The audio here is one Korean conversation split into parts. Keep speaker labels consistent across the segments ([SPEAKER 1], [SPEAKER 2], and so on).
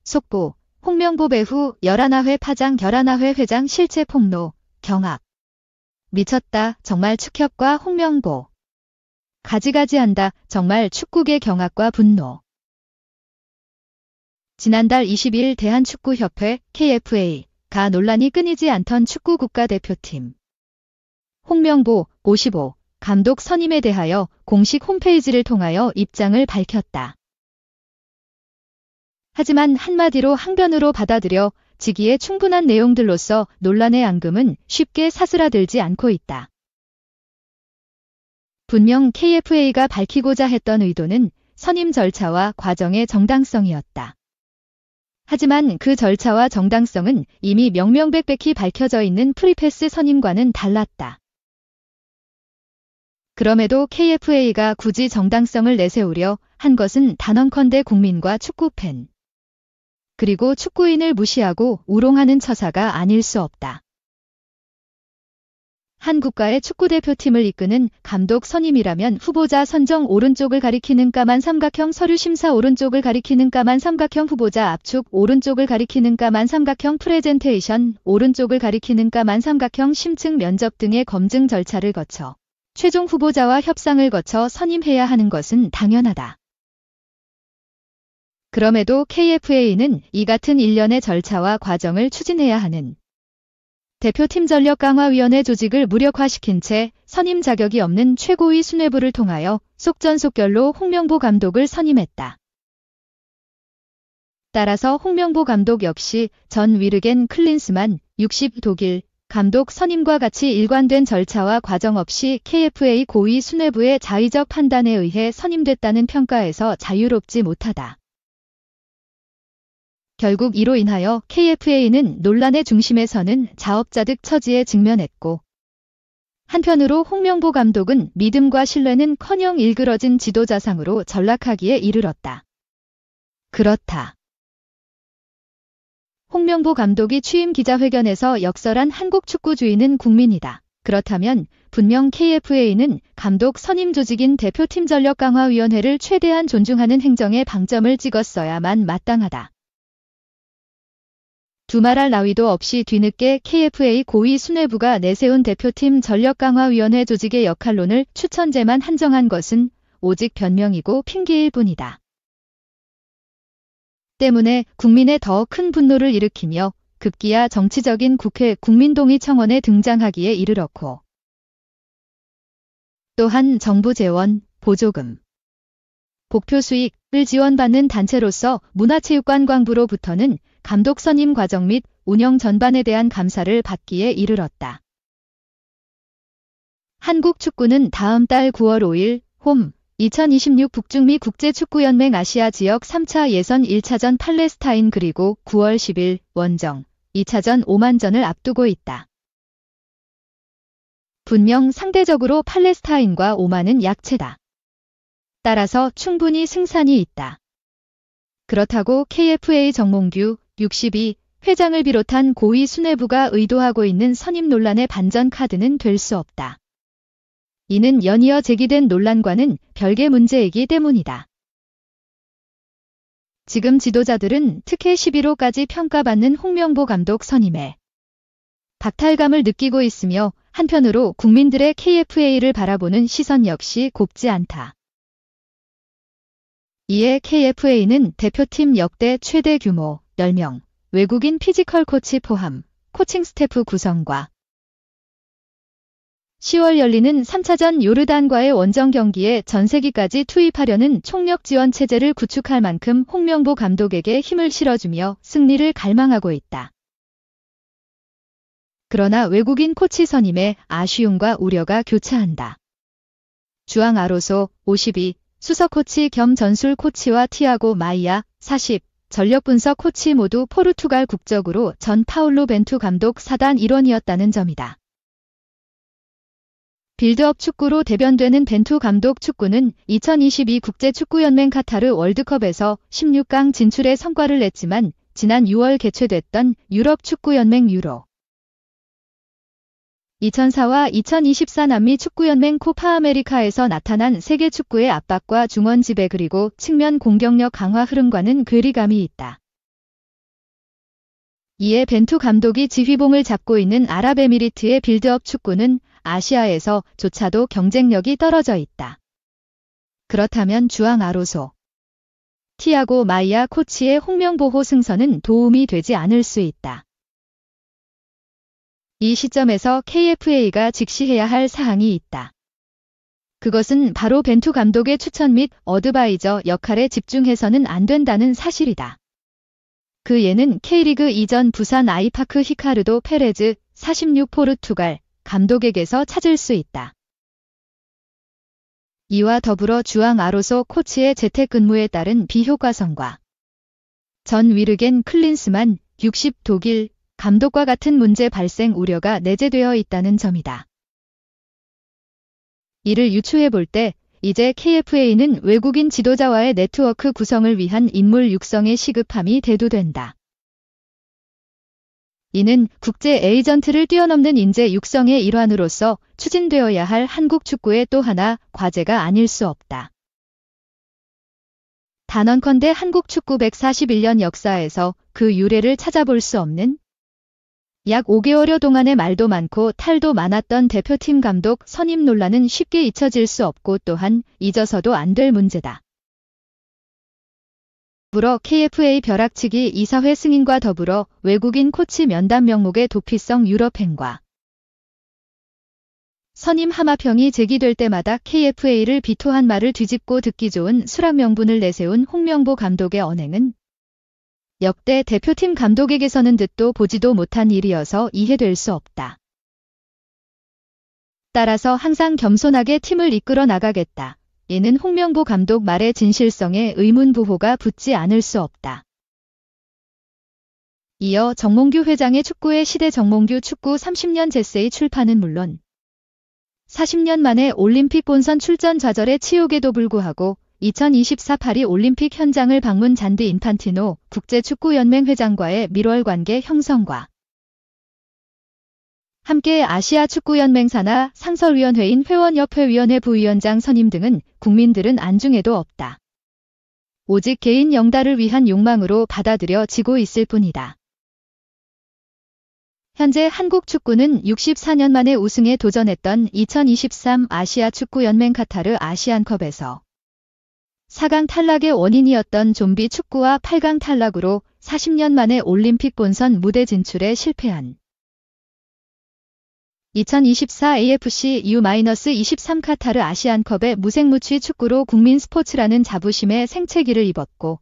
[SPEAKER 1] 속보, 홍명보 배후 11회 파장 11회 회장 실체 폭로, 경악. 미쳤다, 정말 축협과 홍명보. 가지가지한다, 정말 축구계 경악과 분노. 지난달 22일 대한축구협회 KFA가 논란이 끊이지 않던 축구 국가대표팀. 홍명보 55 감독 선임에 대하여 공식 홈페이지를 통하여 입장을 밝혔다. 하지만 한마디로 항변으로 받아들여 지기에 충분한 내용들로서 논란의 앙금은 쉽게 사스라들지 않고 있다. 분명 KFA가 밝히고자 했던 의도는 선임 절차와 과정의 정당성이었다. 하지만 그 절차와 정당성은 이미 명명백백히 밝혀져 있는 프리패스 선임과는 달랐다. 그럼에도 KFA가 굳이 정당성을 내세우려 한 것은 단언컨대 국민과 축구팬, 그리고 축구인을 무시하고 우롱하는 처사가 아닐 수 없다. 한 국가의 축구대표팀을 이끄는 감독 선임이라면 후보자 선정 오른쪽을 가리키는 까만 삼각형 서류 심사 오른쪽을 가리키는 까만 삼각형 후보자 압축 오른쪽을 가리키는 까만 삼각형 프레젠테이션 오른쪽을 가리키는 까만 삼각형 심층 면접 등의 검증 절차를 거쳐 최종 후보자와 협상을 거쳐 선임해야 하는 것은 당연하다. 그럼에도 KFA는 이 같은 일련의 절차와 과정을 추진해야 하는 대표팀 전력강화위원회 조직을 무력화시킨 채 선임 자격이 없는 최고위 수뇌부를 통하여 속전속결로 홍명보 감독을 선임했다. 따라서 홍명보 감독 역시 전 위르겐 클린스만 60 독일 감독 선임과 같이 일관된 절차와 과정 없이 KFA 고위 수뇌부의 자의적 판단에 의해 선임됐다는 평가에서 자유롭지 못하다. 결국 이로 인하여 KFA는 논란의 중심에 서는 자업자득 처지에 직면했고, 한편으로 홍명보 감독은 믿음과 신뢰는커녕 일그러진 지도자상으로 전락하기에 이르렀다. 그렇다. 홍명보 감독이 취임 기자회견에서 역설한 한국 축구주의는 국민이다. 그렇다면 분명 KFA는 감독 선임 조직인 대표팀 전력강화위원회를 최대한 존중하는 행정에 방점을 찍었어야만 마땅하다. 두말할 나위도 없이 뒤늦게 KFA 고위 수뇌부가 내세운 대표팀 전력강화위원회 조직의 역할론을 추천제만 한정한 것은 오직 변명이고 핑계일 뿐이다. 때문에 국민의 더 큰 분노를 일으키며 급기야 정치적인 국회 국민동의 청원에 등장하기에 이르렀고, 또한 정부 재원, 보조금, 복표 수익을 지원받는 단체로서 문화체육관광부로부터는 감독 선임 과정 및 운영 전반에 대한 감사를 받기에 이르렀다. 한국 축구는 다음 달 9월 5일 홈 2026 북중미 국제축구연맹 아시아 지역 3차 예선 1차전 팔레스타인 그리고 9월 10일 원정 2차전 오만전을 앞두고 있다. 분명 상대적으로 팔레스타인과 오만은 약체다. 따라서 충분히 승산이 있다. 그렇다고 KFA 정몽규 62 회장을 비롯한 고위 수뇌부가 의도하고 있는 선임 논란의 반전 카드는 될 수 없다. 이는 연이어 제기된 논란과는 별개 문제이기 때문이다. 지금 지도자들은 특혜 11호까지 평가받는 홍명보 감독 선임에 박탈감을 느끼고 있으며 한편으로 국민들의 KFA를 바라보는 시선 역시 곱지 않다. 이에 KFA는 대표팀 역대 최대 규모 10명, 외국인 피지컬 코치 포함, 코칭 스태프 구성과 10월 열리는 3차전 요르단과의 원정 경기에 전세기까지 투입하려는 총력 지원 체제를 구축할 만큼 홍명보 감독에게 힘을 실어주며 승리를 갈망하고 있다. 그러나 외국인 코치 선임에 아쉬움과 우려가 교차한다. 주앙 아로소 52 수석 코치 겸 전술 코치와 티아고 마이아 40 전력 분석 코치 모두 포르투갈 국적으로 전 파울로 벤투 감독 사단 일원이었다는 점이다. 빌드업 축구로 대변되는 벤투 감독 축구는 2022 국제축구연맹 카타르 월드컵에서 16강 진출에 성과를 냈지만 지난 6월 개최됐던 유럽축구연맹 유로 2004와 2024 남미 축구연맹 코파 아메리카에서 나타난 세계 축구의 압박과 중원 지배 그리고 측면 공격력 강화 흐름과는 괴리감이 있다. 이에 벤투 감독이 지휘봉을 잡고 있는 아랍에미리트의 빌드업 축구는 아시아에서 조차도 경쟁력이 떨어져 있다. 그렇다면 주앙 아로소, 티아고 마이아 코치의 홍명보호 승선은 도움이 되지 않을 수 있다. 이 시점에서 KFA가 직시해야 할 사항이 있다. 그것은 바로 벤투 감독의 추천 및 어드바이저 역할에 집중해서는 안 된다는 사실이다. 그 예는 K리그 이전 부산 아이파크 히카르도 페레즈 46 포르투갈 감독에게서 찾을 수 있다. 이와 더불어 주앙 아로소 코치의 재택근무에 따른 비효과성과 전 위르겐 클린스만 60 독일 감독과 같은 문제 발생 우려가 내재되어 있다는 점이다. 이를 유추해 볼 때 이제 KFA는 외국인 지도자와의 네트워크 구성을 위한 인물 육성의 시급함이 대두된다. 이는 국제 에이전트를 뛰어넘는 인재 육성의 일환으로서 추진되어야 할 한국 축구의 또 하나 과제가 아닐 수 없다. 단언컨대 한국 축구 141년 역사에서 그 유래를 찾아볼 수 없는 약 5개월여 동안의 말도 많고 탈도 많았던 대표팀 감독 선임 논란은 쉽게 잊혀질 수 없고 또한 잊어서도 안 될 문제다. 더불어 KFA 벼락치기 이사회 승인과 더불어 외국인 코치 면담 명목의 도피성 유럽행과 선임 하마평이 제기될 때마다 KFA를 비토한 말을 뒤집고 듣기 좋은 수락 명분을 내세운 홍명보 감독의 언행은 역대 대표팀 감독에게서는 듣도 보지도 못한 일이어서 이해될 수 없다. 따라서 항상 겸손하게 팀을 이끌어 나가겠다. 이는 홍명보 감독 말의 진실성에 의문부호가 붙지 않을 수 없다. 이어 정몽규 회장의 축구의 시대 정몽규 축구 30년 제세의 출판은 물론 40년 만에 올림픽 본선 출전 좌절의 치욕에도 불구하고 2024 파리 올림픽 현장을 방문 잔디 인판티노 국제축구연맹 회장과의 밀월 관계 형성과 함께 아시아 축구연맹 산하 상설위원회인 회원협회위원회 부위원장 선임 등은 국민들은 안중에도 없다. 오직 개인 영달을 위한 욕망으로 받아들여지고 있을 뿐이다. 현재 한국 축구는 64년 만에 우승에 도전했던 2023 아시아 축구연맹 카타르 아시안컵에서 4강 탈락의 원인이었던 좀비 축구와 8강 탈락으로 40년 만에 올림픽 본선 무대 진출에 실패한 2024 AFC U-23 카타르 아시안컵의 무색무취 축구로 국민 스포츠라는 자부심에 생채기를 입었고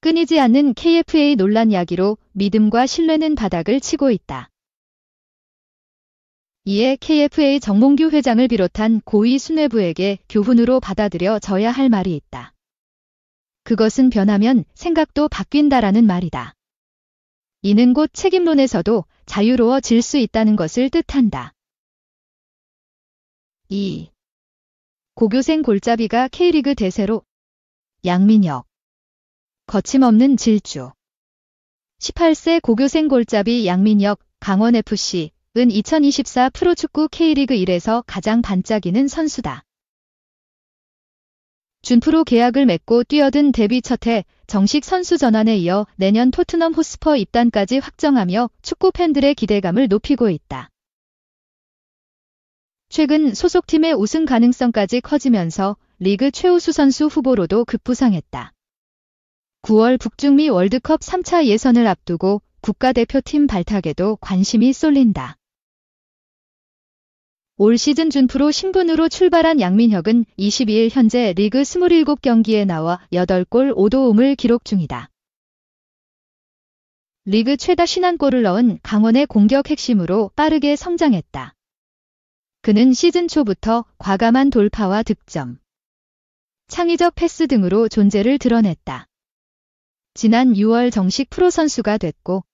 [SPEAKER 1] 끊이지 않는 KFA 논란 야기로 믿음과 신뢰는 바닥을 치고 있다. 이에 KFA 정몽규 회장을 비롯한 고위 수뇌부에게 교훈으로 받아들여져야 할 말이 있다. 그것은 변하면 생각도 바뀐다라는 말이다. 이는 곧 책임론에서도 자유로워질 수 있다는 것을 뜻한다. 2. 고교생 골짜비가 K리그 대세로 양민혁 거침없는 질주 18세 고교생 골짜비 양민혁 강원FC 은 2024 프로축구 K리그 1에서 가장 반짝이는 선수다. 준프로 계약을 맺고 뛰어든 데뷔 첫해 정식 선수 전환에 이어 내년 토트넘 호스퍼 입단까지 확정하며 축구 팬들의 기대감을 높이고 있다. 최근 소속팀의 우승 가능성까지 커지면서 리그 최우수 선수 후보로도 급부상했다. 9월 북중미 월드컵 3차 예선을 앞두고 국가대표팀 발탁에도 관심이 쏠린다. 올 시즌 준프로 신분으로 출발한 양민혁은 22일 현재 리그 27경기에 나와 8골 5도움을 기록 중이다. 리그 최다 50골을 넣은 강원의 공격 핵심으로 빠르게 성장했다. 그는 시즌 초부터 과감한 돌파와 득점, 창의적 패스 등으로 존재를 드러냈다. 지난 6월 정식 프로 선수가 됐고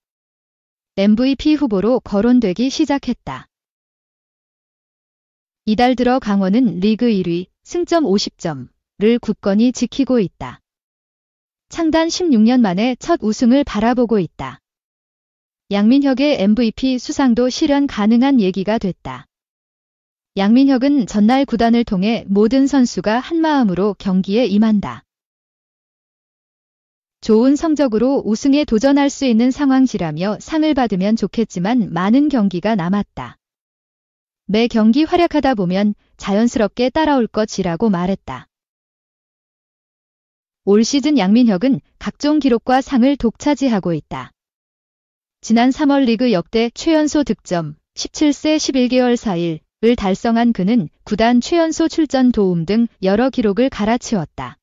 [SPEAKER 1] MVP 후보로 거론되기 시작했다. 이달 들어 강원은 리그 1위, 승점 50점을 굳건히 지키고 있다. 창단 16년 만에 첫 우승을 바라보고 있다. 양민혁의 MVP 수상도 실현 가능한 얘기가 됐다. 양민혁은 전날 구단을 통해 모든 선수가 한마음으로 경기에 임한다. 좋은 성적으로 우승에 도전할 수 있는 상황이라며 상을 받으면 좋겠지만 많은 경기가 남았다. 매 경기 활약하다 보면 자연스럽게 따라올 것이라고 말했다. 올 시즌 양민혁은 각종 기록과 상을 독차지하고 있다. 지난 3월 리그 역대 최연소 득점 17세 11개월 4일을 달성한 그는 구단 최연소 출전 도움 등 여러 기록을 갈아치웠다.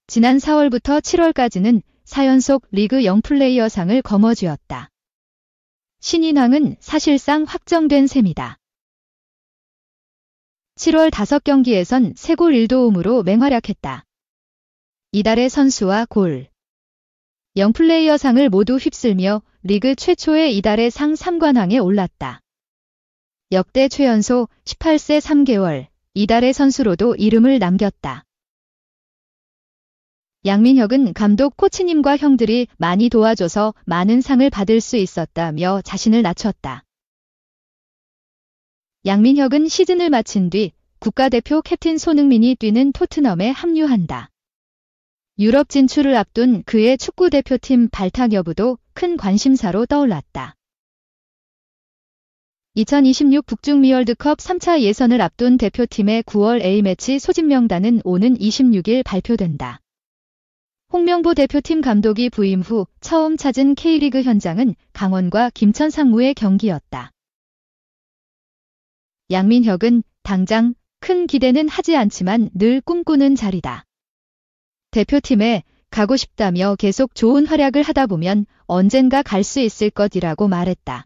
[SPEAKER 1] 지난 4월부터 7월까지는 4연속 리그 영플레이어상을 거머쥐었다. 신인왕은 사실상 확정된 셈이다. 7월 5경기에선 3골 1도움으로 맹활약했다. 이달의 선수와 골, 영플레이어상을 모두 휩쓸며 리그 최초의 이달의 상 3관왕에 올랐다. 역대 최연소 18세 3개월 이달의 선수로도 이름을 남겼다. 양민혁은 감독 코치님과 형들이 많이 도와줘서 많은 상을 받을 수 있었다며 자신을 낮췄다. 양민혁은 시즌을 마친 뒤 국가대표 캡틴 손흥민이 뛰는 토트넘에 합류한다. 유럽 진출을 앞둔 그의 축구대표팀 발탁 여부도 큰 관심사로 떠올랐다. 2026 북중미 월드컵 3차 예선을 앞둔 대표팀의 9월 A매치 소집 명단은 오는 26일 발표된다. 홍명보 대표팀 감독이 부임 후 처음 찾은 K리그 현장은 강원과 김천 상무의 경기였다. 양민혁은 당장 큰 기대는 하지 않지만 늘 꿈꾸는 자리다. 대표팀에 가고 싶다며 계속 좋은 활약을 하다 보면 언젠가 갈 수 있을 것이라고 말했다.